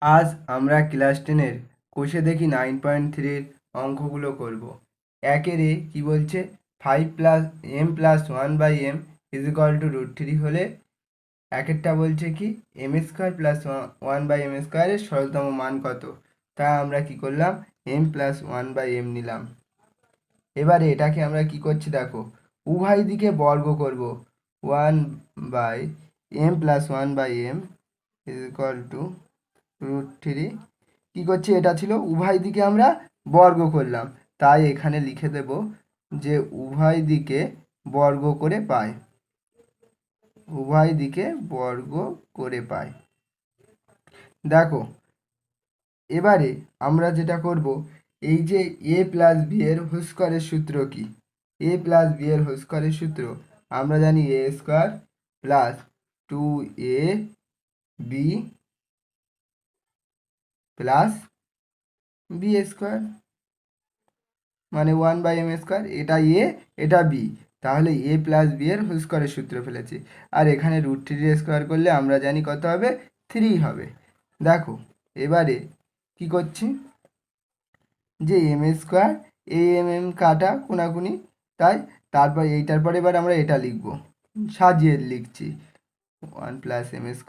আজ আমরা ক্লাস 10-এর কোষে দেখি 9.3-র অঙ্কগুলো করব। একের এ কি বলছে, 5 + m+1/m = √3 হলে একেরটা বলছে কি m² + 1/m² এর সরলতম মান কত। তা আমরা কি করলাম, m+1/m নিলাম। এবারে এটাকে আমরা কি করছি দেখো, উভয় দিকে বর্গ করব। 1/m+1/m √3 কি করছি, এটা ছিল উভয় দিকে আমরা বর্গ করলাম, তাই এখানে লিখে দেব যে উভয় দিকে বর্গ করে পাই, উভয় দিকে বর্গ করে পাই। দেখো এবারে আমরা যেটা করব, এই যে a + b এর হোল স্কয়ারের সূত্র কি, a + b এর হোল স্কয়ারের সূত্র আমরা জানি a² + 2ab + b² মানে 1/m²। এটা a, এটা b, তাহলে a + b এর হোল স্কয়ারের সূত্র ফেলেছি। আর এখানে √3 করলে আমরা জানি কত হবে, 3 হবে। দেখো এবারে কি করছি, যে m² m কাটা কোনাকুনি, তাই তারপর এইটার পরে এবার আমরা এটা লিখব, সাজিয়ে লিখছি 1 + m² =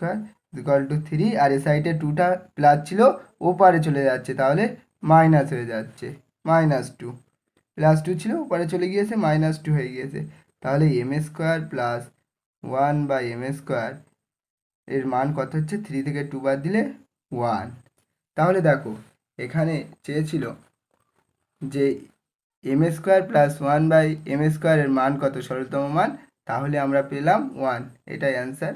3। আর এ সাইডে 2টা প্লাস ছিল, ওপারে চলে যাচ্ছে, তাহলে মাইনাস হয়ে যাচ্ছে, -2 +2 ছিল ওপারে চলে গিয়েছে, -2 হয়ে গিয়েছে। তাহলে m² + 1/m² এর মান কত হচ্ছে, 3 থেকে 2 বাদ দিলে 1। তাহলে দেখো এখানে চেয়েছিল যে m² + 1/m² এর মান কত, সরলতম মান, তাহলে আমরা পেলাম 1, এটাই অ্যান্সার।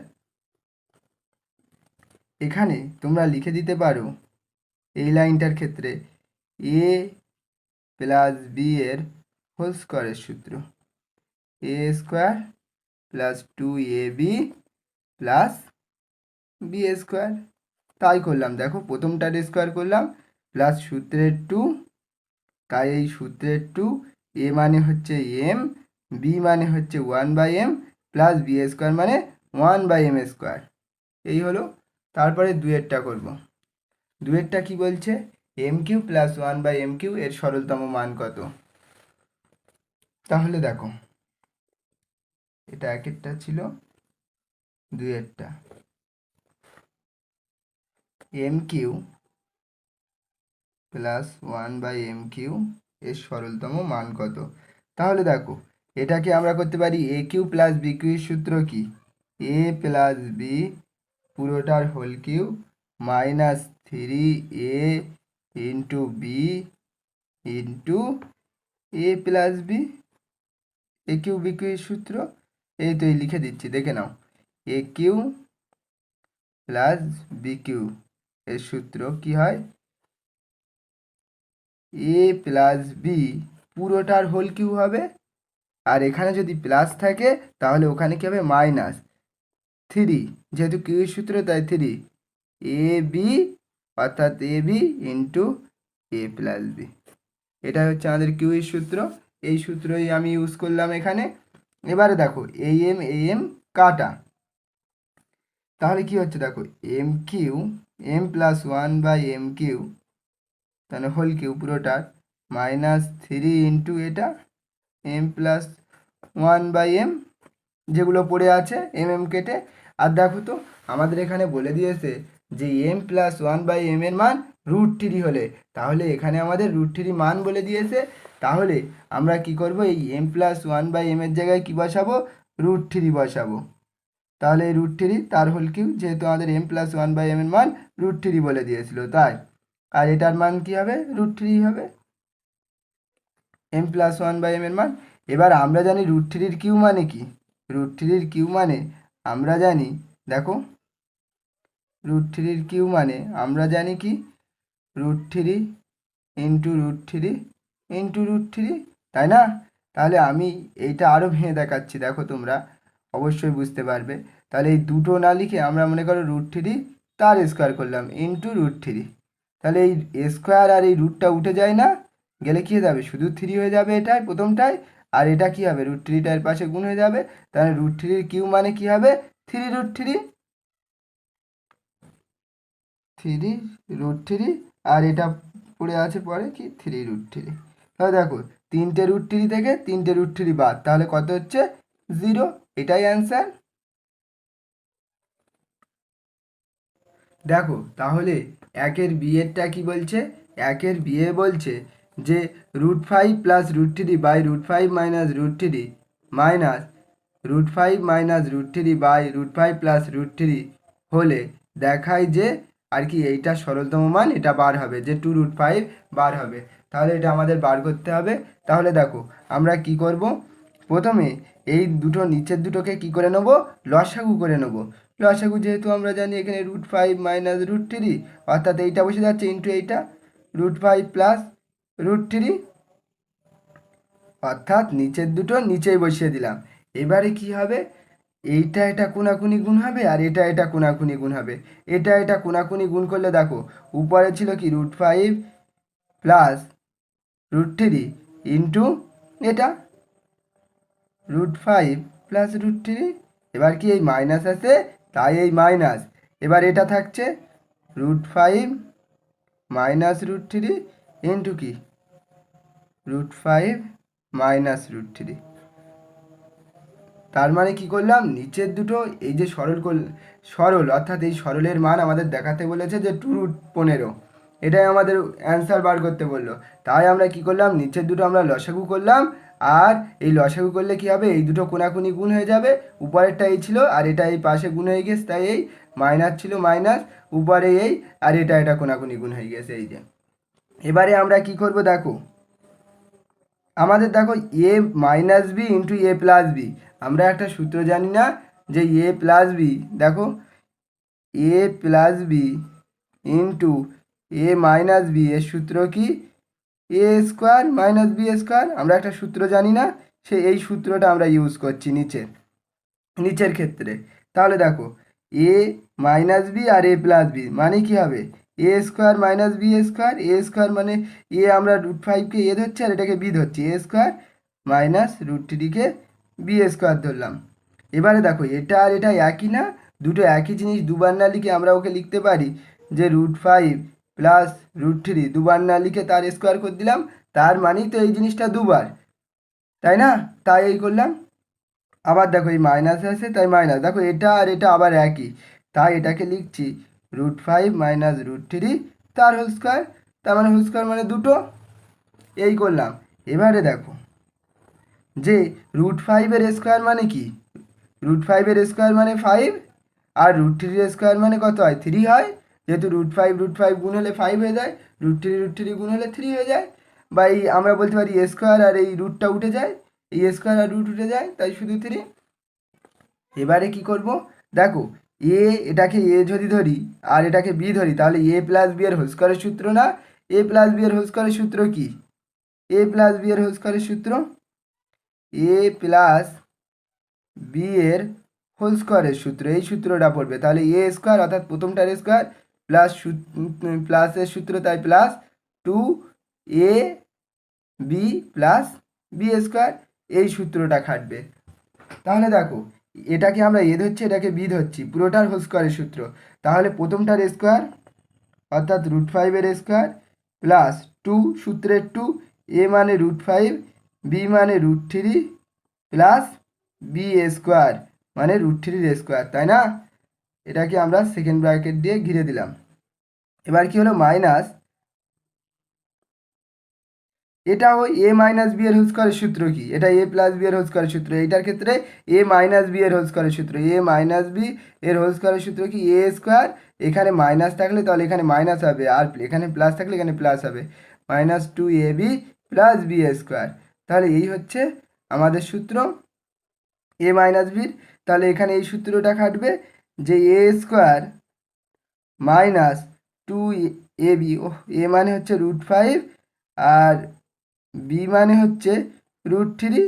এখানে তোমরা লিখে দিতে পারো এই লাইনটার ক্ষেত্রে a + b এর হোল স্কয়ারের সূত্র, a² + 2ab + b²। তাই করলাম, দেখো প্রথমটার স্কয়ার করলাম প্লাস সূত্রের 2, তাই এই সূত্রের 2, a মানে হচ্ছে m, b মানে হচ্ছে 1/m + b² মানে 1/m²। এই হলো। তারপরে দুয়েরটা করব। দুয়েরটা কি বলছে, m³ + 1/m³ এর সরলতম মান কত। তাহলে দেখো এটা একেরটা ছিল, দুয়েরটা m³ + 1/m³ এর সরলতম মান কত। তাহলে দেখো এটাকে আমরা করতে পারি a³ + b³ এর সূত্র কি, a + b পুরোটার whole cube -3a × b × a + b, a³ b³ এর সূত্র এই তো, এই লিখে দিচ্ছি, দেখে নাও। a³ + b³ এর সূত্র কি হয়, a + b পুরোটার হোল কিউব হবে, আর এখানে যদি প্লাস থাকে তাহলে ওখানে কি হবে, -3, যেহেতু কিউর সূত্র তাই 3, ab অর্থাৎ ab × a + b, এটা হচ্ছে আমাদের কিউর সূত্র। এই সূত্রই আমি ইউজ করলাম এখানে। এবারে দেখো am কাটা, তাহলে কি হচ্ছে দেখো, m³ m + 1/m³ তাহলে হোল কিউব পুরোটার -3 × এটা m + 1/m, যেগুলো পড়ে আছে mm কেটে। আর দেখো তো আমাদের এখানে বলে দিয়েছে যে m + 1/m এর মান √3 হলে, তাহলে এখানে আমাদের √3 মান বলে দিয়েছে। তাহলে আমরা কি করব, এই m + 1/m এর জায়গায় কি বসাবো, √3 বসাবো। তাহলে এই √3 তার হোল কিউব, যেহেতু আমাদের m + 1/m এর মান √3 বলে দিয়েছিল তাই, আর এটার মান কি হবে, √3 হবে, m + 1/m এর মান। এবার আমরা জানি √3 কিউ মানে কি, √3 কিউ মানে আমরা জানি, দেখো √3 কিউ মানে আমরা জানি কি, √3 × √3 × √3, তাই না। তাহলে আমি এইটা আরও ভেঙে দেখাচ্ছি, দেখো তোমরা অবশ্যই বুঝতে পারবে। তাহলে এই দুটো না লিখে আমরা মনে করো √3 তার স্কোয়ার করলাম × √3, তাহলে এই স্কোয়ার আর এই রুটটা উঠে যায় না, গেলে কি হয়ে যাবে, শুধু 3 হয়ে যাবে এটাই প্রথমটায়, আর এটা কি হবে, √3টার পাশে গুণ হয়ে যাবে। তাহলে √3 কিউ মানে কি হবে, 3√3। 3√3, আর এটা পড়ে আছে পরে কি 3√3। তাহলে দেখো 3টে√3 থেকে 3টে√3 বাদ, তাহলে কত হচ্ছে 0। এটাই অ্যান্সার। দেখো তাহলে একের বিয়েরটা কি বলছে, একের বিয়ে বলছে যে √5 plus √3 by √5 minus √3 minus √5 minus √3 by √5 plus √3 হলে দেখায় যে আর কি এইটা সরলতম মান এটা বার হবে, যে 2√5 বার হবে। তাহলে এটা আমাদের বার করতে হবে। তাহলে দেখো আমরা কি করব, প্রথমে এই দুটো নিচের দুটোকে কি করে নেব, লসাগু করে নেব। লসাগু যেহেতু আমরা জানি এখানে √5 মাইনাস √3, অর্থাৎ এইটা বসে যাচ্ছে ইন্টু এইটা √5 প্লাস √3, অর্থাৎ নিচের দুটো নিচেই বসিয়ে দিলাম। এবারে কি হবে, এইটা এটা কোনাকুনি গুণ হবে, আর এটা এটা কোনাকুনি গুণ হবে। এটা এটা কোনাকুনি গুণ করলে দেখো উপরে ছিল কি √5 প্লাস √3 ইন্টু এটা √5 প্লাস √3। এবার কি এই মাইনাস আছে, তাই এই মাইনাস। এবার এটা থাকছে √5 মাইনাস √3 ইন্টু কি √5 মাইনাস √3। তার মানে কি করলাম, নিচের দুটো এই যে সরল, অর্থাৎ এই সরলের মান আমাদের দেখাতে বলেছে যে 2√15, এটাই আমাদের অ্যান্সার বার করতে বললো। তাই আমরা কি করলাম, নিচের দুটো আমরা লসাগু করলাম, আর এই লসাগু করলে কি হবে, এই দুটো কোনাকুনি গুণ হয়ে যাবে। উপরেরটা এই ছিল আর এটা এই পাশে গুণ হয়ে গেছে, তাই এই মাইনাস ছিল মাইনাস, উপরে এই আর এটা এটা কোনাকুনি গুণ হয়ে গেছে এই যে। এবারে আমরা কি করব দেখো, আমাদের দেখো এ মাইনাস বি ইন্টু এ প্লাস বি, আমরা একটা সূত্র জানি না যে এ প্লাস বি, দেখো এ প্লাস বি ইন্টু এ মাইনাস বি, এর সূত্র কি এ স্কোয়ার মাইনাস বি স্কোয়ার। আমরা একটা সূত্র জানি না, এই সূত্রটা আমরা ইউজ করছি নিচের ক্ষেত্রে। তাহলে দেখো এ মাইনাস বি আর এ প্লাস বি মানে কি হবে, এ স্কোয়ার মাইনাস বি স্কোয়ার। এ স্কোয়ার মানে এ আমরা √5কে এ ধরছি আর এটাকে বি ধরছি, এ স্কোয়ার মাইনাস √3কে বি স্কোয়ার ধরলাম। এবারে দেখো এটা আর এটা একই না, দুটো একই জিনিস দুবার না লিখে আমরা ওকে লিখতে পারি যে √5 প্লাস √3 দুবার না লিখে তার স্কোয়ার করে দিলাম, তার মানেই তো এই জিনিসটা দুবার, তাই না? তাই এই করলাম। আবার দেখো এই মাইনাস আছে তাই মাইনাস, দেখো এটা আর এটা আবার একই, তাই এটাকে লিখছি √5 মাইনাস √3 তার হোল স্কোয়ার, তার মানে হোল স্কোয়ার মানে দুটো, এই করলাম। এবারে দেখো যে √5-এর স্কোয়ার মানে কি, √5-এর স্কোয়ার মানে 5, আর √3-এর স্কোয়ার মানে কত হয় 3 হয়, যেহেতু √5 গুণ হলে 5 হয়ে যায়, √3 গুণ হলে 3 হয়ে যায়, বা এই আমরা বলতে পারি এ স্কোয়ার আর এই রুটটা উঠে যায়, এই স্কোয়ার আর রুট উঠে যায়, তাই শুধু 3। এবারে কি করব দেখো, এটাকে এ যদি ধরি আর এটাকে বি ধরি, তাহলে এ প্লাস বি এর হোল স্কোয়ারের সূত্র না, এ প্লাস বি এর হোল স্কোয়ারের সূত্র কি, এ প্লাস বি এর হোল স্কোয়ারের সূত্র এ প্লাস বি এর হোল স্কোয়ারের সূত্র, এই সূত্রটা পড়বে। তাহলে এ স্কোয়ার অর্থাৎ প্রথমটার স্কোয়ার প্লাস প্লাসের সূত্র তাই plus 2 A B plus B square, এই সূত্রটা খাটবে। তাহলে দেখো এটাকে আমরা এ ধরছি এটাকে বি ধরছি, পুরোটার হোল স্কোয়ারের সূত্র। তাহলে প্রথমটার স্কোয়ার অর্থাৎ √5-এর স্কোয়ার প্লাস 2 সূত্রের 2, এ মানে √5, বি মানে √3 প্লাস বি স্কোয়ার মানে √3-এর স্কোয়ার, তাই না? এটাকে আমরা সেকেন্ড ব্র্যাকেট দিয়ে ঘিরে দিলাম। এবার কি হলো মাইনাস, এটাও এ মাইনাস বি এর হোল স্কোয়ারের সূত্র কি, এটা এ প্লাস বি এর হোল স্কোয়ারের সূত্র, এইটার ক্ষেত্রে এ মাইনাস বি এর হোল স্কোয়ারের সূত্র, এ মাইনাস বি এর হোল স্কোয়ারের সূত্র কি এ স্কোয়ার, এখানে মাইনাস থাকলে তাহলে এখানে মাইনাস হবে, আর এখানে প্লাস থাকলে এখানে প্লাস হবে, -2ab প্লাস বি স্কোয়ার। তাহলে এই হচ্ছে আমাদের সূত্র এ মাইনাস বির। তাহলে এখানে এই সূত্রটা খাটবে যে এ স্কোয়ার মাইনাস 2ab, এ মানে হচ্ছে √5 আর বি মানে হচ্ছে √3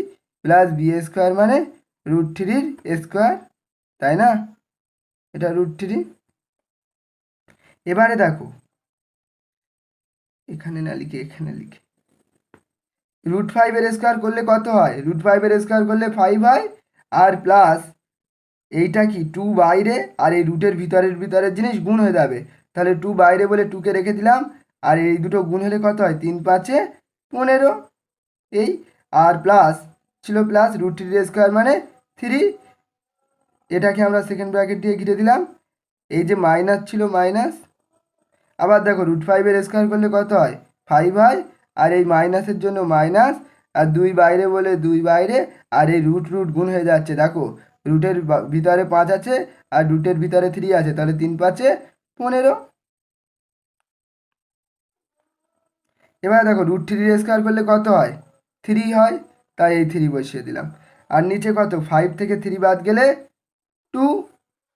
প্লাস বি স্কোয়ার মানে √3-র স্কোয়ার, তাই না? এটা √3। এবারে দেখো এখানে না লিখে এখানে লিখে, √5-এর স্কোয়ার করলে কত হয়, √5-এর স্কোয়ার করলে 5 হয়, আর প্লাস এইটা কি 2 বাইরে আর এই রুটের ভিতরের জিনিস গুণ হয়ে যাবে, তাহলে 2 বাইরে বলে 2কে রেখে দিলাম, আর এই দুটো গুণ হলে কত হয়, 3 5 15, এই আর প্লাস ছিল প্লাস √3² মানে 3, এটাকে আমরা সেকেন্ড ব্র্যাকেট দিয়ে ঘিরে দিলাম। এই যে মাইনাস ছিল মাইনাস, আবার দেখো √5² করলে কত হয়, 5 হয়, আর এই মাইনাসের জন্য মাইনাস, আর 2 বাইরে বলে 2 বাইরে, আর এই রুট গুণ হয়ে যাচ্ছে, দেখো রুটের ভিতরে 5 আছে আর রুটের ভিতরে 3 আছে, তাহলে 3 5 15। এবার দেখো √3² করলে কত হয়, 3 হয়, তাই এই 3 বসিয়ে দিলাম। আর নিচে কত, 5 থেকে 3 বাদ গেলে 2,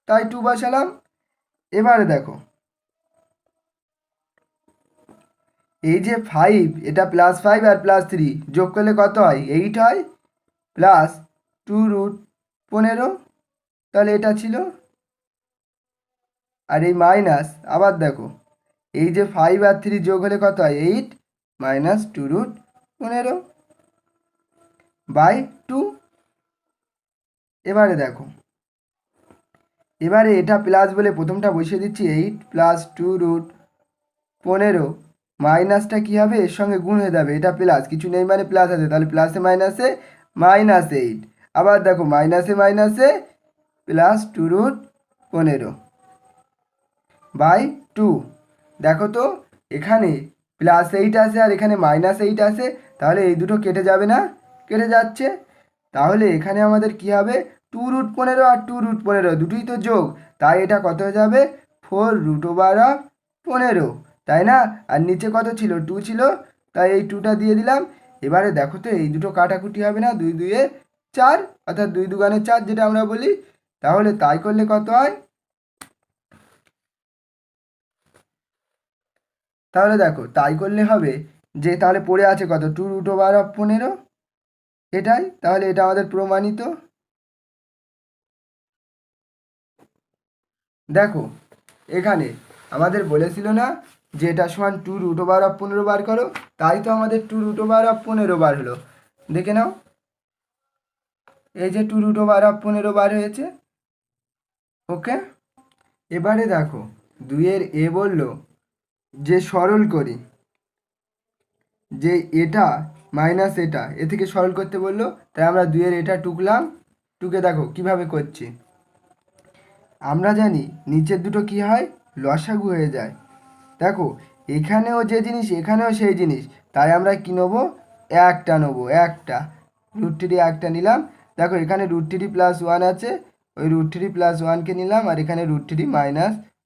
তাই 2 বসালাম। এবারে দেখো এই যে 5, এটা +5 আর +3 যোগ করলে কত হয়, 8 হয়, প্লাস 2√15, তাহলে এটা ছিল। আর এই মাইনাস, আবার দেখো এই যে 5 আর 3 যোগ হলে কত হয়, 8 মাইনাস 2√15/2। এবারে দেখো, এবারে এটা প্লাস বলে প্রথমটা বসিয়ে দিচ্ছি, 8 প্লাস 2√15, মাইনাসটা কী হবে, এর সঙ্গে গুণ হয়ে যাবে, এটা প্লাস কিছু নেই মানে প্লাস আছে, তাহলে প্লাসে মাইনাসে -8। আবার দেখো মাইনাসে মাইনাসে প্লাস 2√15/2। দেখো তো এখানে +8 আছে আর এখানে -8 আছে, তাহলে এই দুটো কেটে যাবে না, কেটে যাচ্ছে। তাহলে এখানে আমাদের কি হবে, 2√15 আর 2√15 দুটোই তো যোগ, তাই এটা কত হয়ে যাবে, 4√15, তাই না। আর নিচে কত ছিল, 2 ছিল, তাই এই 2টা দিয়ে দিলাম। এবারে দেখো তো এই দুটো কাটাকুটি হবে না, 2 2 4, অর্থাৎ 2 2 4 যেটা আমরা বলি। তাহলে তাই করলে কত হয়, তাহলে দেখো তাই করলে হবে যে, তাহলে পড়ে আছে কত, 2√15, এটাই, তাহলে এটা আমাদের প্রমাণিত। দেখো এখানে আমাদের বলেছিল না যে এটা সমান 2√15 বার করো, তাই তো আমাদের 2√15 বার হলো, দেখে নাও এই যে 2√15 বার হয়েছে। ওকে, এবারে দেখো 2-এর এ বললো যে সরল করি, যে এটা মাইনাস এটা এ থেকে সরল করতে বললো, তাই আমরা 2-এর এটা টুকলাম, টুকে দেখো কিভাবে করছি। আমরা জানি নিচের দুটো কি হয়, লসাগু হয়ে যায়। দেখো এখানেও যে জিনিস এখানেও সেই জিনিস, তাই আমরা কি নেবো, একটা নেবো, একটা √3 একটা নিলাম। দেখো এখানে √3 + 1 আছে, ওই √3 + 1কে নিলাম, আর এখানে √3 -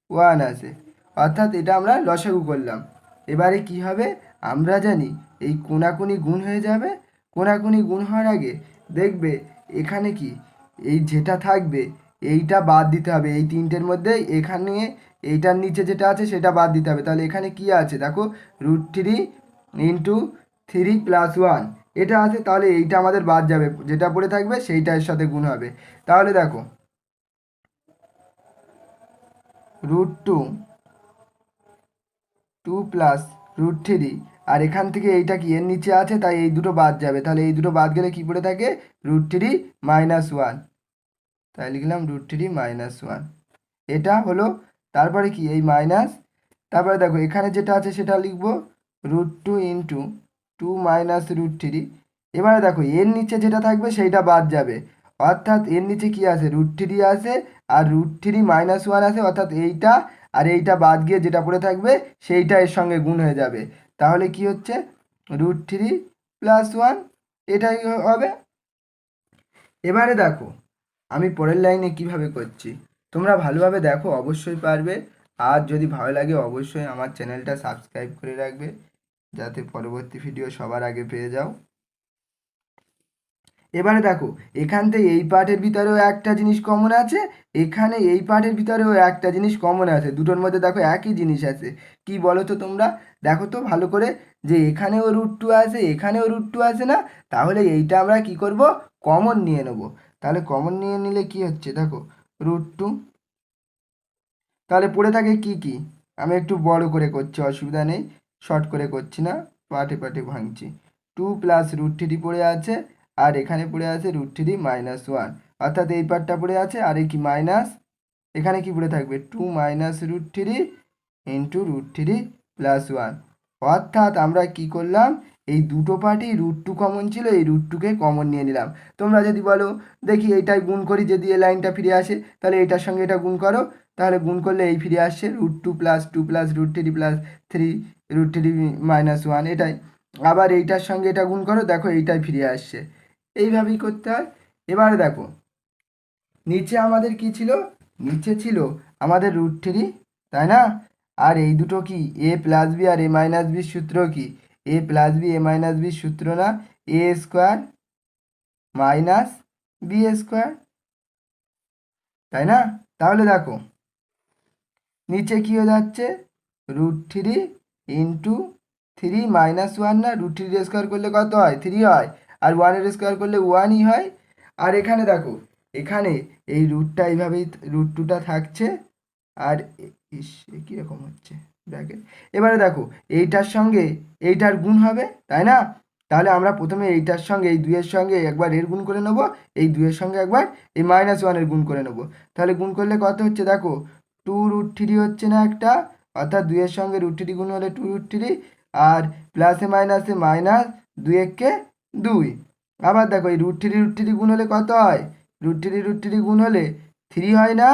1 আছে, অর্থাৎ এটা আমরা লসাগু করলাম। এবারে কি হবে, আমরা জানি এই কোনাকুনি গুণ হয়ে যাবে, কোনাকুনি গুণ হওয়ার আগে দেখবে এখানে কি, এই যেটা থাকবে এইটা বাদ দিতে হবে, এই তিনটের মধ্যে এখানে এইটার নিচে যেটা আছে সেটা বাদ দিতে হবে। তাহলে এখানে কি আছে দেখো, √3 × 3 + 1 এটা আছে, তাহলে এইটা আমাদের বাদ যাবে, যেটা পড়ে থাকবে সেইটা এর সাথে গুণ হবে। তাহলে দেখো √2 + √3, আর এখান থেকে এইটা কি এর নিচে আছে, তাই এই দুটো বাদ যাবে, তাহলে এই দুটো বাদ গেলে কি পড়ে থাকে, √3 - 1, তাই লিখলাম √3 - 1, এটা হলো। তারপরে কি এই মাইনাস, তারপরে দেখো এখানে যেটা আছে সেটা লিখবো √2 × 2 - √3। এবারে দেখো এর নিচে যেটা থাকবে সেইটা বাদ যাবে, অর্থাৎ এর নিচে কি আছে, √3 আছে আর √3 - 1 আছে, অর্থাৎ এইটা আর এইটা বাদ গিয়ে যেটা পড়ে থাকবে সেইটা এর সঙ্গে গুণ হয়ে যাবে। তাহলে কি হচ্ছে, √3 + 1, এটাই হবে। এবারে দেখো আমি পরের লাইনে কিভাবে করছি, তোমরা ভালোভাবে দেখো, অবশ্যই পারবে। আর যদি ভালো লাগে অবশ্যই আমার চ্যানেলটা সাবস্ক্রাইব করে রাখবে, যাতে পরবর্তী ভিডিও সবার আগে পেয়ে যাও। এবারে দেখো এখান থেকে এই পার্টের ভিতরেও একটা জিনিস কমন আছে, এখানে এই পার্টের ভিতরেও একটা জিনিস কমন আছে, দুটোর মধ্যে দেখো একই জিনিস আছে, কি বলো তো তোমরা, দেখো তো ভালো করে, যে এখানেও √2 আছে এখানেও √2 আছে না, তাহলে এইটা আমরা কি করব, কমন নিয়ে নেব। তাহলে কমন নিয়ে নিলে কি হচ্ছে, দেখো √2, তাহলে পড়ে থাকে কি কি, আমি একটু বড় করে করছি, অসুবিধা নেই, শর্ট করে করছি না, পার্টে পার্টে ভাঙছি। 2 + √3 পড়ে আছে, আর এখানে পড়ে আছে √3 - 1, অর্থাৎ এই পার্টটা পড়ে আছে, আর এই কি মাইনাস, এখানে কি পড়ে থাকবে 2 - √3 into root three plus one. অর্থাৎ আমরা কি করলাম, এই দুটো পার্টই রুট টু কমন ছিল, এই রুট টুকে কমন নিয়ে নিলাম। তোমরা যদি বলো দেখি এইটাই গুণ করি, যদি এই লাইনটা ফিরে আসে তাহলে এইটার সঙ্গে এটা গুণ করো, তাহলে গুণ করলে এই ফিরে আসছে root two plus root three plus three root three minus one, এটাই। আবার এইটার সঙ্গে এটা গুণ করো, দেখো এইটাই ফিরে আসছে। এইভাবেই করতে হয়। এবারে দেখো নিচে আমাদের কি ছিল, নিচে ছিল আমাদের রুট থ্রি, তাই না? আর এই দুটো কি এ প্লাস বি আর এ মাইনাস বির সূত্র কি A plus B A minus বির সূত্র না, A square minus B square, তাই না? তাহলে দেখো নিচে কি হয়ে যাচ্ছে, root three into three minus one, না রুট থ্রির স্কোয়ার করলে কত হয়, থ্রি হয়, আর ওয়ানের স্কোয়ার করলে ওয়ানই হয়। আর এখানে দেখো এখানে এই রুটটা এইভাবেই রুট টুটা থাকছে, আর কীরকম হচ্ছে ব্র্যাকেট। এবারে দেখো এইটার সঙ্গে এইটার গুণ হবে, তাই না? তাহলে আমরা প্রথমে এইটার সঙ্গে এই দুইয়ের সঙ্গে একবার এর গুণ করে নেবো, এই দুইয়ের সঙ্গে একবার এই মাইনাস ওয়ানের গুণ করে নেবো। তাহলে গুণ করলে কত হচ্ছে দেখো, টু রুট থ্রি হচ্ছে না একটা, অর্থাৎ দুইয়ের সঙ্গে রুট থ্রি গুণ হলে টু রুট থ্রি, আর প্লাসে মাইনাসে মাইনাস, দুই এককে দুই। আবার দেখো এই রুট থ্রি গুণ হলে কত হয়, রুট থ্রি গুণ হলে থ্রি হয় না,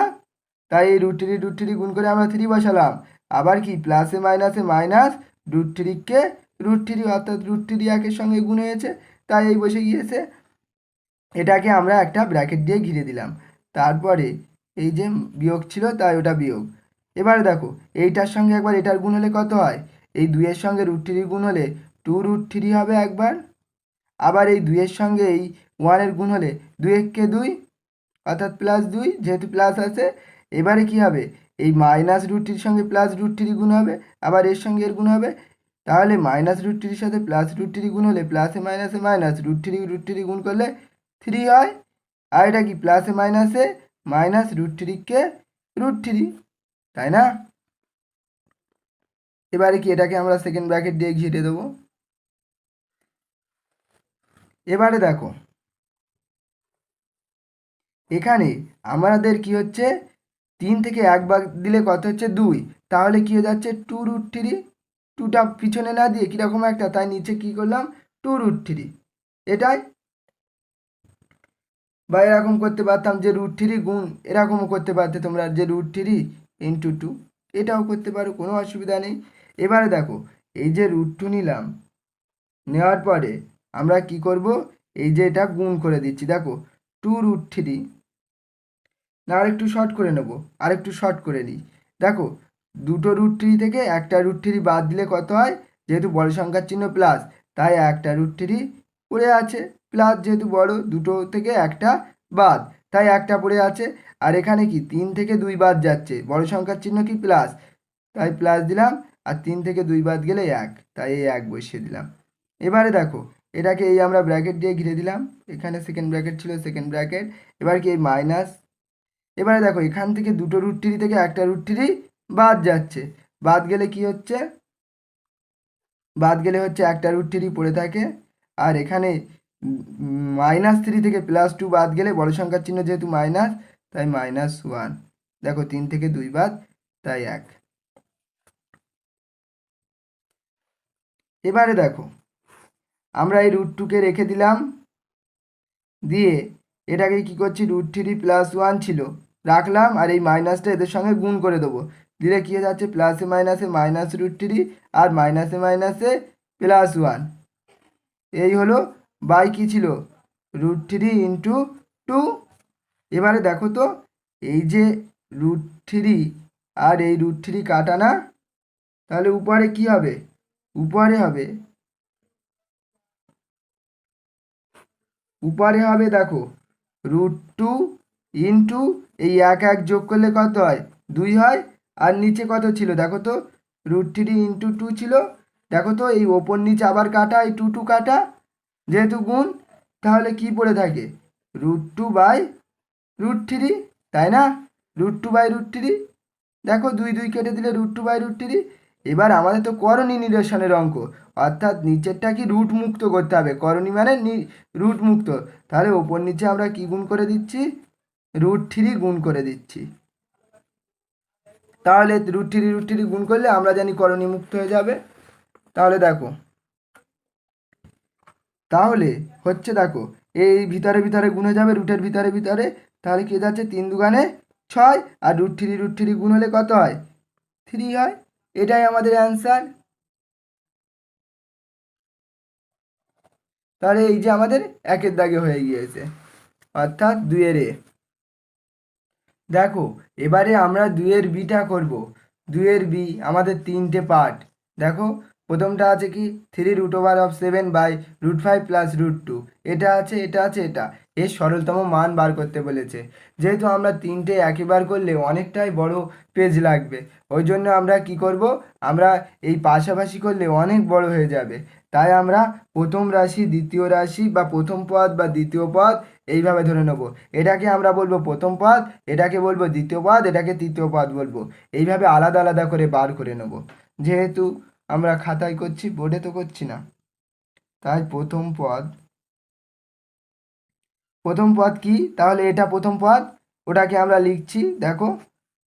তাই এই রুট থ্রি গুণ করে আমরা থ্রি বসালাম। আবার কি প্লাসে মাইনাসে মাইনাস, রুট থ্রিকে রুট থ্রি, অর্থাৎ রুট থ্রি একের সঙ্গে গুণ হয়েছে, তাই এই বসে গিয়েছে। এটাকে আমরা একটা ব্র্যাকেট দিয়ে ঘিরে দিলাম। তারপরে এই যে বিয়োগ ছিল তাই ওটা বিয়োগ। এবারে দেখো এইটার সঙ্গে একবার এটার গুণ হলে কত হয়, এই দুইয়ের সঙ্গে রুট থ্রি গুণ হলে টু রুট থ্রি হবে একবার। আবার এই দুইয়ের সঙ্গে এই ওয়ানের গুণ হলে দুই এককে দুই, অর্থাৎ প্লাস দুই, যেহেতু প্লাস আছে। এবারে কি হবে, এই মাইনাস রুট থ্রির সঙ্গে প্লাস রুট থ্রি গুণ হবে, আবার এর সঙ্গে এর গুণ হবে। তাহলে মাইনাস রুট থ্রির সাথে প্লাস রুট থ্রি গুণ হলে প্লাসে মাইনাসে মাইনাস, রুট থ্রি গুণ করলে থ্রি হয়। আর এটা কি প্লাসে মাইনাসে মাইনাস, রুট থ্রিকে রুট থ্রি, তাই না? এবারে কি এটাকে আমরা সেকেন্ড ব্র্যাকেট দিয়ে ঘিরে দেবো। এবারে দেখো এখানে আমাদের কি হচ্ছে, তিন থেকে এক ভাগ দিলে কত হচ্ছে, দুই। তাহলে কি হয়ে যাচ্ছে, টু রুট থ্রি, টুটা পিছনে না দিয়ে কীরকম একটা, তাই নিচে কি করলাম, টু রুট থ্রি, এটাই। বা এরকম করতে পারতাম যে রুট থ্রি গুণ, এরকমও করতে পারতে তোমরা, যে রুট থ্রি ইন্টু টু, এটাও করতে পারো, কোনো অসুবিধা নেই। এবারে দেখো এই যে রুট টু নিলাম, নেওয়ার পরে আমরা কি করব, এই যে এটা গুণ করে দিচ্ছি, দেখো টু রুট থ্রি, না আরেকটু শর্ট করে নেব, আরেকটু শর্ট করে নিই। দেখো দুটো রুট থ্রি থেকে একটা রুট থ্রি বাদ দিলে কত হয়, যেহেতু বড় সংখ্যার চিহ্ন প্লাস, তাই একটা রুট থ্রি পড়ে আছে, প্লাস যেহেতু বড়, দুটো থেকে একটা বাদ, তাই একটা পড়ে আছে। আর এখানে কি তিন থেকে দুই বাদ যাচ্ছে, বড় সংখ্যার চিহ্ন কি প্লাস, তাই প্লাস দিলাম, আর তিন থেকে দুই বাদ গেলে এক, তাই এই এক বসিয়ে দিলাম। এবারে দেখো এটাকে এই আমরা ব্র্যাকেট দিয়ে ঘিরে দিলাম, এখানে সেকেন্ড ব্র্যাকেট ছিল, সেকেন্ড ব্র্যাকেট। এবার কি এই মাইনাস, এবারে দেখো এখান থেকে দুটো রুট থ্রি থেকে একটা রুট থ্রি বাদ যাচ্ছে, বাদ গেলে কি হচ্ছে, বাদ গেলে হচ্ছে একটা রুট থ্রি পড়ে থাকে। আর এখানে মাইনাস থ্রি থেকে প্লাস টু বাদ গেলে বড় সংখ্যার চিহ্ন যেহেতু মাইনাস, তাই মাইনাস ওয়ান। দেখো তিন থেকে দুই বাদ, তাই এক। এবারে দেখো আমরা এই রুট টুকে রেখে দিলাম, দিয়ে এটাকে কি করছি, রুট থ্রি প্লাস ওয়ান ছিল, রাখলাম, আর এই মাইনাসটা এদের সঙ্গে গুণ করে দেবো, দিলে কি হয়ে যাচ্ছে, প্লাসে মাইনাসে মাইনাস রুট থ্রি, আর মাইনাসে মাইনাসে প্লাস ওয়ান। এই হলো বাই কি ছিল, রুট থ্রি ইন্টু টু। এবারে দেখো তো এই যে রুট থ্রি আর এই রুট থ্রি কাটা না, তাহলে উপরে কি হবে, উপরে হবে, উপরে হবে দেখো রুট টু ইন্টু এই এক এক যোগ করলে কত হয়, দুই হয়। আর নিচে কত ছিল দেখো তো, রুট থ্রি ইন্টু টু ছিল, দেখো তো এই ওপর নিচে আবার কাটা, এই টু টু কাটা, যেহেতু গুণ, তাহলে কি পড়ে থাকে, root two by root three, তাই না? Root two by root three, দেখো দুই দুই কেটে দিলে root two by root three. এবার আমাদের তো করণী নিরসনের অঙ্ক, অর্থাৎ নিচেরটা কি রুট মুক্ত করতে হবে, করণী মানে রুট মুক্ত, তাহলে ওপর নিচে আমরা কি গুণ করে দিচ্ছি, রুট থ্রি গুণ করে দিচ্ছি। তাহলে রুট থ্রি গুণ করলে আমরা জানি করণী মুক্ত হয়ে যাবে। তাহলে দেখো, তাহলে হচ্ছে দেখো এই ভিতরে ভিতরে গুণ হয়ে যাবে রুটের ভিতরে ভিতরে, তাহলে কি যাচ্ছে 3 দুগুণে 6, আর রুট থ্রি গুণ হলে কত হয়? 3 হয়। এটাই আমাদের অ্যান্সার। তাহলে এই যে আমাদের একের দাগে হয়ে গিয়েছে, অর্থাৎ 2-এর এ। দেখো এবারে আমরা 2-এর বিটা করব। 2-এর বি আমাদের 3টে পার্ট। দেখো প্রথমটা আছে কি 3√7/√5 প্লাস √2, এটা আছে এটা আছে এটা। এর সরলতম মান বার করতে বলেছে। যেহেতু আমরা 3টে একইবার করলে অনেকটাই বড় পেজ লাগবে, ওই জন্য আমরা কি করব, আমরা এই পাশাপাশি করলে অনেক বড় হয়ে যাবে। তাই আমরা প্রথম রাশি দ্বিতীয় রাশি বা প্রথম পদ বা দ্বিতীয় পদ এইভাবে ধরে নেব। এটাকে আমরা বলবো প্রথম পদ, এটাকে বলবো দ্বিতীয় পদ, এটাকে তৃতীয় পদ বলবো। এইভাবে আলাদা আলাদা করে বার করে নেব। যেহেতু আমরা খাতায় করছি, বোর্ডে তো করছি না, তাই প্রথম পদ কি, তাহলে এটা প্রথম পদ, ওটাকে আমরা লিখছি দেখো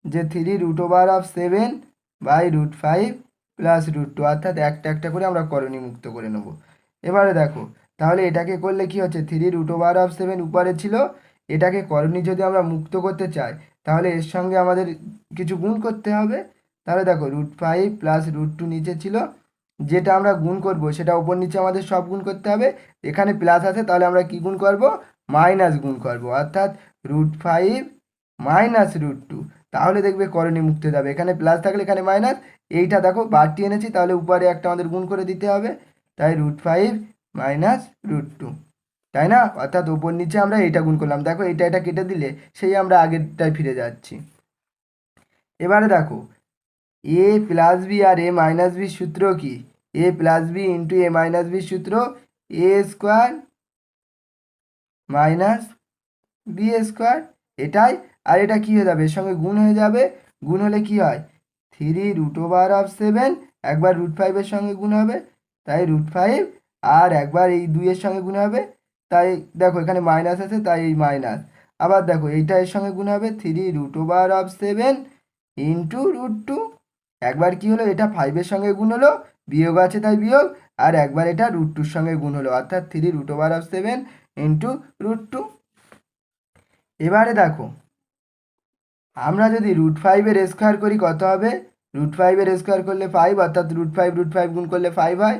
যে 3√7/√5 প্লাস √2, অর্থাৎ একটা একটা করে আমরা করণী মুক্ত করে নেব। এবারে দেখো তাহলে এটাকে করলে কি হচ্ছে, 3√7 উপরে ছিল, এটাকে করণী যদি আমরা মুক্ত করতে চাই তাহলে এর সঙ্গে আমাদের কিছু গুণ করতে হবে। তাহলে দেখো √5 প্লাস √2 নিচে ছিল, যেটা আমরা গুণ করব সেটা উপর নিচে আমাদের সব গুণ করতে হবে। এখানে প্লাস আছে তাহলে আমরা কি গুণ করব, মাইনাস গুণ করব, অর্থাৎ √5 মাইনাস √2। তাহলে দেখবে করণী মুক্ত হয়ে যাবে। এখানে প্লাস থাকলে এখানে মাইনাস, এইটা দেখো বাড়তি এনেছি তাহলে উপরে একটা আমাদের গুণ করে দিতে হবে। তাই √5 মাইনাস √2, তাই না? অর্থাৎ উপর নিচে আমরা এইটা গুণ করলাম। দেখো এটা এটা কেটে দিলে সেই আমরা আগেরটায় ফিরে যাচ্ছি। এবারে দেখো এ প্লাস বি আর এ মাইনাস বির সূত্র কি, A plus B into A minus বির সূত্র এ স্কোয়ার মাইনাস বি স্কোয়ার, এটাই। আর এটা কি হয়ে যাবে, এর সঙ্গে গুণ হয়ে যাবে। গুণ হলে কি হয়, 3√7, একবার √5-এর সঙ্গে গুণ হবে তাই √5, আর একবার এই 2-এর সঙ্গে গুণ হবে, তাই দেখো এখানে মাইনাস আছে তাই এই মাইনাস। আবার দেখো এইটা এর সঙ্গে গুণ হবে 3√7 ইন্টু √2, একবার কি হলো এটা 5-এর সঙ্গে গুণ হলো, বিয়োগ আছে তাই বিয়োগ, আর একবার এটা √2-র সঙ্গে গুণ হলো, অর্থাৎ 3√7 ইন্টু √2। এবারে দেখো আমরা যদি √5-এর স্কোয়ার করি কত হবে, √5-এর স্কোয়ার করলে 5, অর্থাৎ √5 গুণ করলে 5 হয়,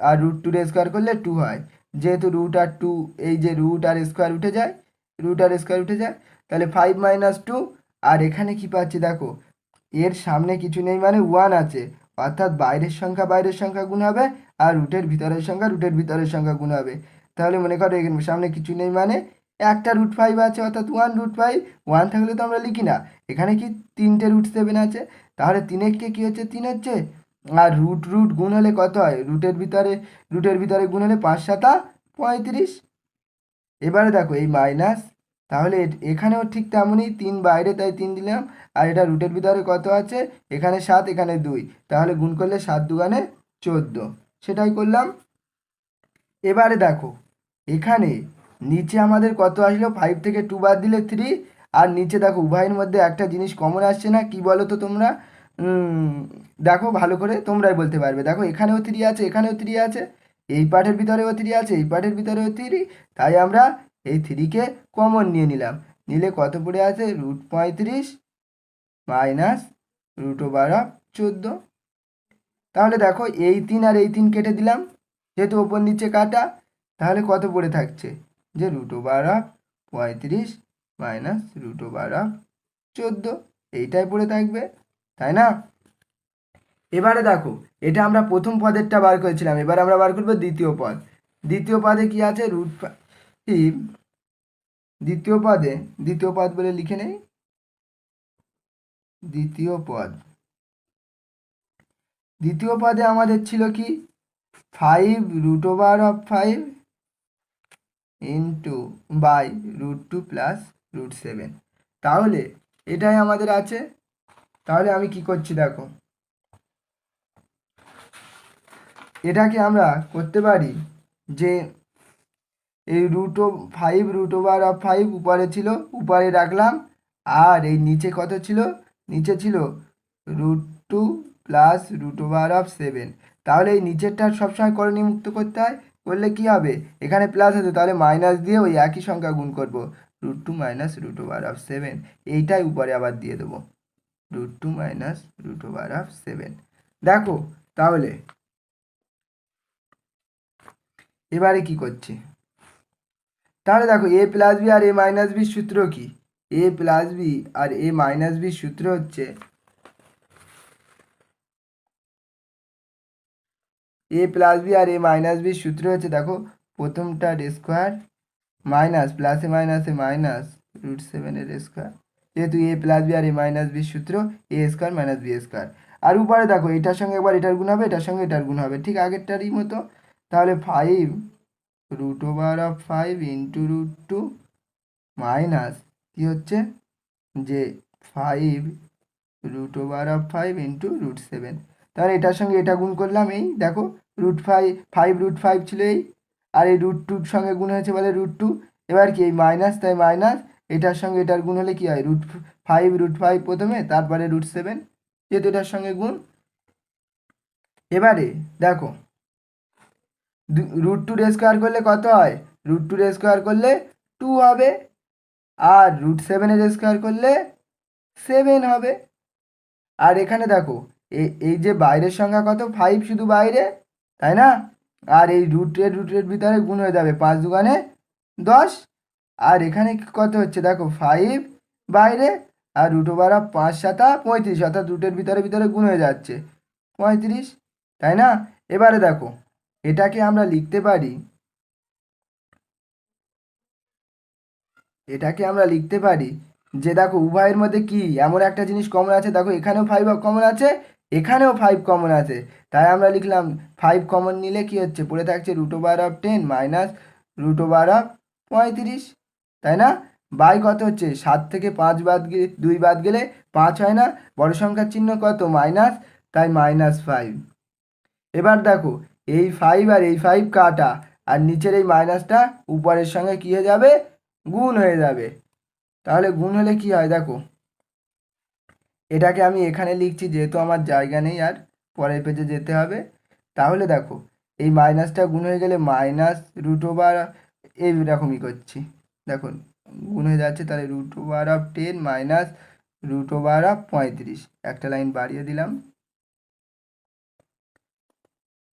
আর √2-এর স্কোয়ার করলে 2 হয়। যেহেতু রুট আর 2, এই যে রুট আর স্কোয়ার উঠে যায়, রুট আর স্কোয়ার উঠে যায়, তাহলে 5 মাইনাস 2। আর এখানে কি পাচ্ছি দেখো, এর সামনে কিছু নেই মানে 1 আছে, অর্থাৎ বাইরের সংখ্যা গুণ হবে, আর রুটের ভিতরের সংখ্যা গুণ হবে। তাহলে মনে করো এখানে সামনে কিছু নেই মানে একটা √5 আছে, অর্থাৎ 1√5। 1 থাকলে তো আমরা লিখি না, এখানে কি 3টে √7 আছে, তাহলে 3-এর কি হচ্ছে 3 হচ্ছে, আর রুট রুট গুণ হলে কত হয়, রুটের ভিতরে গুণ হলে 5×7 35। এবারে দেখো এই মাইনাস, তাহলে এখানেও ঠিক তেমনই 3 বাইরে তাই 3 দিলাম, আর এটা রুটের ভিতরে কত আছে, এখানে 7 এখানে 2, তাহলে গুণ করলে 7 দুগুণে 14, সেটাই করলাম। এবারে দেখো এখানে নিচে আমাদের কত আসলো, 5 থেকে 2 বাদ দিলে 3, আর নিচে দেখো উভয়ের মধ্যে একটা জিনিস কমন আসছে না, কি বলো তো তোমরা? দেখো ভালো করে তোমরাই বলতে পারবে। দেখো এখানেও 3 আছে, এখানেও 3 আছে, এই পার্টের ভিতরেও 3 আছে, এই পার্টের ভিতরেও 3, তাই আমরা এই 3-কে কমন নিয়ে নিলাম। নিলে কত পড়ে আছে, √35 মাইনাস √14। তাহলে দেখো এই 3 আর এই 3 কেটে দিলাম, যেহেতু ওপর নিচে কাটা, তাহলে কত পড়ে থাকছে, যে √35 মাইনাস √14, এইটাই পড়ে থাকবে, তাই না? এবারে দেখো এটা আমরা প্রথম পদেরটা বার করেছিলাম, এবার আমরা বার করবো দ্বিতীয় পদ। দ্বিতীয় পদে কি আছে, √5, দ্বিতীয় পদ বলে লিখে নেই, দ্বিতীয় পদে আমাদের ছিল কি 5√5 ইন্টু বাই √2 প্লাস √7, তাহলে এটাই আমাদের আছে। তাহলে আমি কি করছি দেখো, এটাকে আমরা করতে পারি যে এই √5 উপরে ছিল, উপরে রাখলাম, আর এই নিচে কত ছিল, নিচে ছিল √2 প্লাস √7। তাহলে এই নিচেরটা সবসময় করণীয়মুক্ত করতে হয়, করলে কি হবে, এখানে প্লাস আছে তাহলে মাইনাস দিয়ে ওই একই সংখ্যা গুণ করব, √2 মাইনাস √7, এইটাই উপরে আবার দিয়ে দেবো, √2 মাইনাস √7। দেখো তাহলে এবারে কি করছি, তাহলে দেখো a প্লাস বি আর a মাইনাস বির সূত্র কি, a প্লাস বি আর a মাইনাস বির সূত্র হচ্ছে a প্লাস বি আর a মাইনাস বির সূত্র হচ্ছে, দেখো প্রথমটার স্কোয়ার মাইনাস প্লাসে মাইনাসে মাইনাস √7 যেহেতু a প্লাস বি আর a মাইনাস বির সূত্র a square minus B square. আর উপরে দেখো এটার সঙ্গে একবার এটার গুণ হবে, এটার সঙ্গে এটার গুণ হবে, ঠিক আগেরটারই মতো। তাহলে 5 ইন্টু √2 মাইনাস কি হচ্ছে যে 5 ইন্টু √7। তাহলে এটার সঙ্গে এটা গুণ করলাম, এই দেখো √5 ছিল এই, আর এই √2 সঙ্গে গুণ হয়েছে বলে √2। এবার কি এই মাইনাস, তাই মাইনাস, এটার সঙ্গে এটার গুণ হলে কি হয়, √5 প্রথমে, তারপরে √7, যেহেতু এটার সঙ্গে গুণ। এবারে দেখো √2 স্কোয়ার করলে কত হয়, √2 স্কোয়ার করলে 2 হবে, আর √7 স্কোয়ার করলে 7 হবে। আর এখানে দেখো এই যে বাইরের সংখ্যা কত, 5 শুধু বাইরে, তাই না, আর এই রুটের ভিতরে গুণ হয়ে যাবে, 5 দুগুণে 10। আর এখানে কত হচ্ছে দেখো 5 বাইরে, আর √5 7 35, অর্থাৎ রুটের ভিতরে গুণ হয়ে যাচ্ছে 35, তাই না। এবারে দেখো এটাকে আমরা লিখতে পারি, যে দেখো উভয়ের মধ্যে কি এমন একটা জিনিস কমন আছে, দেখো এখানেও 5 কমন আছে, এখানেও 5 কমন আছে, তাই আমরা লিখলাম 5 কমন নিলে কি হচ্ছে, পড়ে থাকছে √10 মাইনাস √35, তাই না। বাই কত হচ্ছে, 7 থেকে 5 2 বাদ গেলে 5 হয় না, বড় সংখ্যার চিহ্ন কত মাইনাস, তাই -5। এবার দেখো এই 5 আর এই 5 কাটা, আর নিচের এই মাইনাসটা উপরের সঙ্গে কি হয়ে যাবে, গুণ হয়ে যাবে। তাহলে গুণ হলে কি হয় দেখো, এটাকে আমি এখানে লিখছি যেহেতু আমার জায়গা নেই আর পরের পেজে যেতে হবে। তাহলে দেখো এই মাইনাসটা গুণ হয়ে গেলে মাইনাস এইরকমই করছি, দেখুন গুণ হয়ে যাচ্ছে, তাহলে √10 মাইনাস √35, একটা লাইন বাড়িয়ে দিলাম।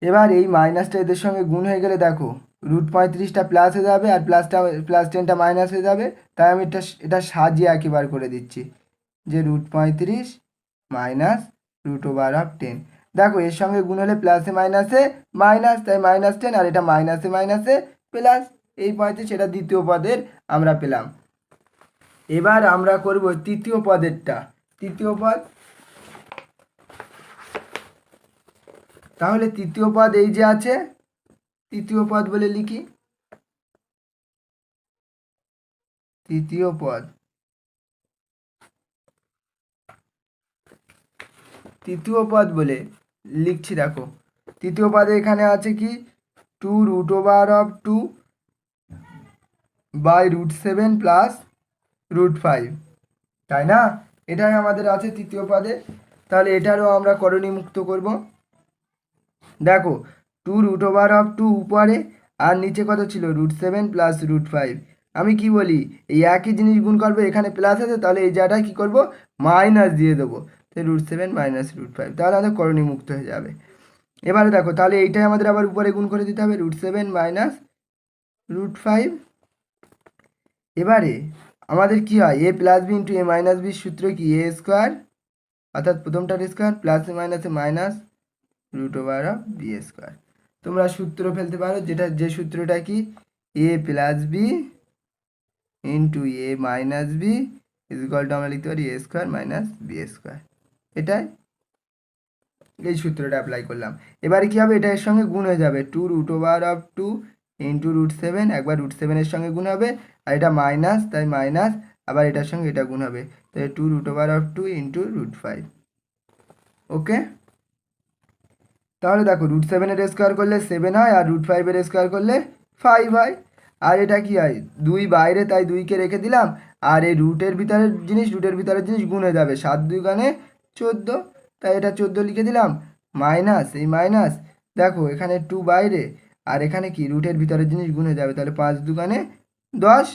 এবার এই মাইনাসটা এদের সঙ্গে গুণ হয়ে গেলে দেখো √35টা প্লাস হয়ে যাবে, আর +10টা মাইনাস হয়ে যাবে, তাই আমি এটা সাজিয়ে একেবারে করে দিচ্ছি, যে √35 মাইনাস √10। দেখো এর সঙ্গে গুণ হলে প্লাসে মাইনাসে মাইনাস, তাই -10, আর এটা মাইনাসে মাইনাসে প্লাস, এই 35, এটা দ্বিতীয় পদের আমরা পেলাম। এবার আমরা করব তৃতীয় পদেরটা, তৃতীয় পদ। তাহলে তৃতীয় পদ এই যে আছে, তৃতীয় পদ বলে লিখি, তৃতীয় পদ, তৃতীয় পদ বলে লিখছি। দেখো তৃতীয় পদে এখানে আছে কি 2√2 বাই √7 প্লাস √5, তাই না, এটাই আমাদের আছে তৃতীয় পদে। তাহলে এটারও আমরা করণীমুক্ত করব। দেখো 2√2 উপরে, আর নিচে কত ছিল, √7 প্লাস √5। আমি কি বলি, এই একই জিনিস গুণ করবো, এখানে প্লাস আছে, তাহলে এই জায়গাটায় কি করব, মাইনাস দিয়ে দেবো, তাই √7 মাইনাস √5, তাহলে আমাদের করণীমুক্ত হয়ে যাবে। এবারে দেখো তাহলে এইটাই আমাদের আবার উপরে গুণ করে দিতে হবে, √7 মাইনাস √5। এবারে আমাদের কি হয়, a plus B into a minus বির সূত্র কি, a স্কোয়ার, অর্থাৎ প্রথমটার স্কোয়ার প্লাসে মাইনাসে মাইনাস √b স্কোয়ার। তোমরা সূত্র ফেলতে পারো, যে সূত্রটা কি, a plus B into a minus B equal to আমরা লিখতে পারি a square minus b square, এটাই, এই সূত্রটা অ্যাপ্লাই করলাম। এবারে কি হবে, এটা এর সঙ্গে গুণ হয়ে যাবে, 2√2 ইন্টু √7, একবার √7 এর সঙ্গে গুণ হবে, আর এটা মাইনাস, তাই মাইনাস, আবার এটার সঙ্গে এটা গুণ হবে, তাই 2√2 ইন্টু √5। ওকে, তাহলে দেখো √7 এর স্কোয়ার করলে 7 হয়, আর √5 এর স্কোয়ার করলে 5 হয়। আর এটা কি হয়, 2 বাইরে, তাই 2কে রেখে দিলাম, আর এই রুটের ভিতরের জিনিস গুণ হয়ে যাবে, 7 2 14। তাই এটা 14 লিখে দিলাম, মাইনাস এই মাইনাস, দেখো এখানে 2 বাইরে আর এখানে কি রুটের ভিতরের জিনিস গুণ হয়ে যাবে, তাহলে 5 দুগুণে 10।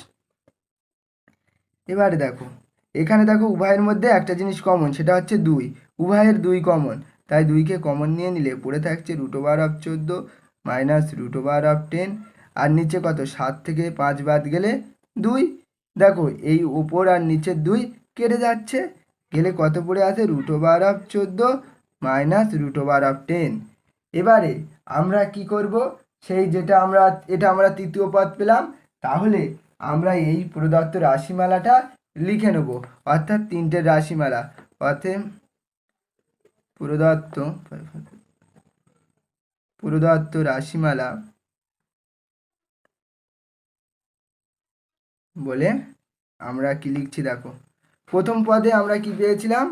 এবারে দেখো এখানে দেখো উভয়ের মধ্যে একটা জিনিস কমন, সেটা হচ্ছে 2, উভয়ের 2 কমন, তাই 2কে কমন নিয়ে নিলে পড়ে থাকছে √14 মাইনাস √10। আর নিচে কত, 7 থেকে 5 বাদ গেলে 2। দেখো এই উপর আর নিচের 2 কেটে যাচ্ছে, গেলে কত পড়ে আছে, √14 মাইনাস √10। এবারে আমরা কি করব, সেই যেটা এটা আমরা তৃতীয় পদ পেলাম, তাহলে আমরা এই প্রদত্ত রাশিমালাটা লিখে নেব, অর্থাৎ 3টে রাশিমালা, অতএব প্রদত্ত রাশিমালা বলে আমরা কি লিখছি, দেখো প্রথম পদে আমরা কি পেয়েছিলাম,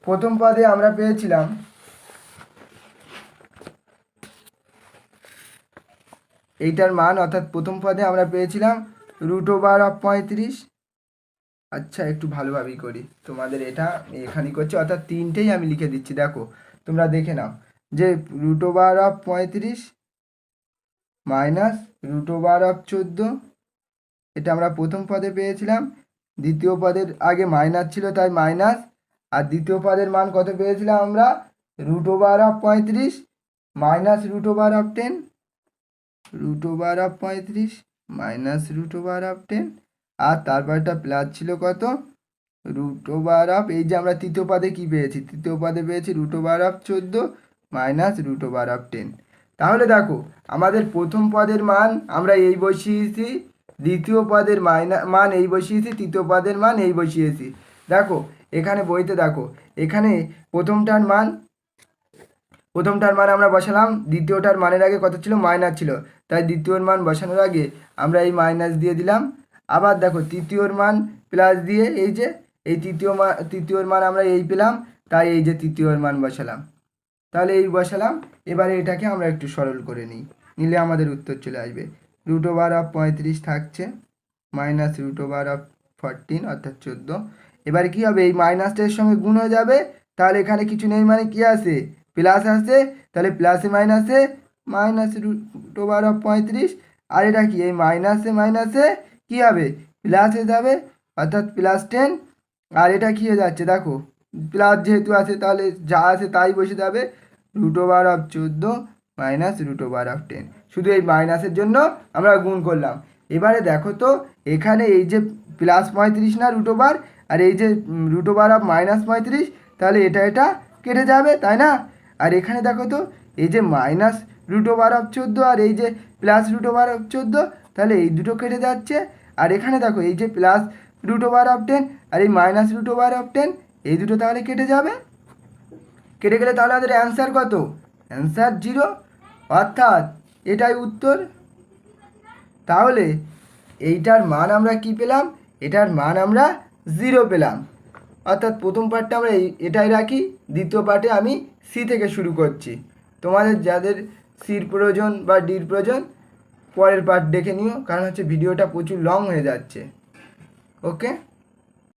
প্রথম পদে আমরা পেয়েছিলাম এইটার মান, অর্থাৎ প্রথম পদে আমরা পেয়েছিলাম √35। আচ্ছা একটু ভালোভাবেই করি, তোমাদের এটা এখানেই করছি, অর্থাৎ 3টেই আমি লিখে দিচ্ছি, দেখো তোমরা দেখে নাও যে √35 মাইনাস √14, এটা আমরা প্রথম পদে পেয়েছিলাম। দ্বিতীয় পদের আগে মাইনাস ছিল তাই মাইনাস, আর দ্বিতীয় পদের মান কত পেয়েছিলাম আমরা, √35 মাইনাস √10, √35 মাইনাস √10, আর তারপরটা প্লাস ছিল কত, এই যে আমরা তৃতীয় পদে কি পেয়েছি, তৃতীয় পদে পেয়েছি √14 মাইনাস √10। তাহলে দেখো আমাদের প্রথম পদের মান আমরা এই বসিয়েছি, দ্বিতীয় পদের মান এই বসিয়েছি, তৃতীয় পদের মান এই বসিয়েছি। দেখো এখানে বইতে দেখো এখানে প্রথমটার মান আমরা বসালাম, দ্বিতীয়টার মানের আগে কত ছিল, মাইনাস ছিল, তাই দ্বিতীয়র মান বসানোর আগে আমরা এই মাইনাস দিয়ে দিলাম। আবার দেখো তৃতীয়র মান প্লাস দিয়ে এই যে এই তৃতীয়র মান আমরা এই পেলাম, তাই এই যে তৃতীয়র মান বসালাম, তাহলে এই বসালাম। এবারে এটাকে আমরা একটু সরল করে নিলে আমাদের উত্তর চলে আসবে, √35 থাকছে মাইনাস √14 অর্থাৎ 14। এবারে কি হবে, এই মাইনাসটার সঙ্গে গুণ হয়ে যাবে, তাহলে এখানে কিছু নেই মানে কি আছে, প্লাস আছে, তাহলে প্লাসে মাইনাসে মাইনাস √35, আর এটা কি এই মাইনাসে মাইনাসে কি হবে, প্লাস হয়ে যাবে, অর্থাৎ +10। আর এটা কি হয়ে যাচ্ছে, দেখো প্লাস যেহেতু আছে তাহলে যা আছে তাই বসে যাবে, √14 মাইনাস √10। শুধু এই মাইনাসের জন্য আমরা গুণ করলাম। এবারে দেখো তো এখানে এই যে +35 না √, আর এই যে √−35, তাহলে এটা কেটে যাবে, তাই না। আর এখানে দেখো তো এই যে মাইনাস √14 আর এই যে প্লাস √14, তাহলে এই দুটো কেটে যাচ্ছে। আর এখানে দেখো এই যে প্লাস √10 আর এই মাইনাস √10, এই দুটো তাহলে কেটে যাবে, কেটে গেলে তাহলে আমাদের অ্যান্সার কত, অ্যান্সার 0, অর্থাৎ এটাই উত্তর। তাহলে এইটার মান আমরা কি পেলাম, এটার মান আমরা 0 পেলাম, অর্থাৎ প্রথম পার্টটা আমরা এটাই রাখি, দ্বিতীয় পার্টে আমি সি থেকে শুরু করছি। তোমাদের যাদের সির প্রয়োজন বা ডির প্রয়োজন পরের পার্ট দেখে নিও, কারণ হচ্ছে ভিডিওটা প্রচুর লং হয়ে যাচ্ছে। ওকে।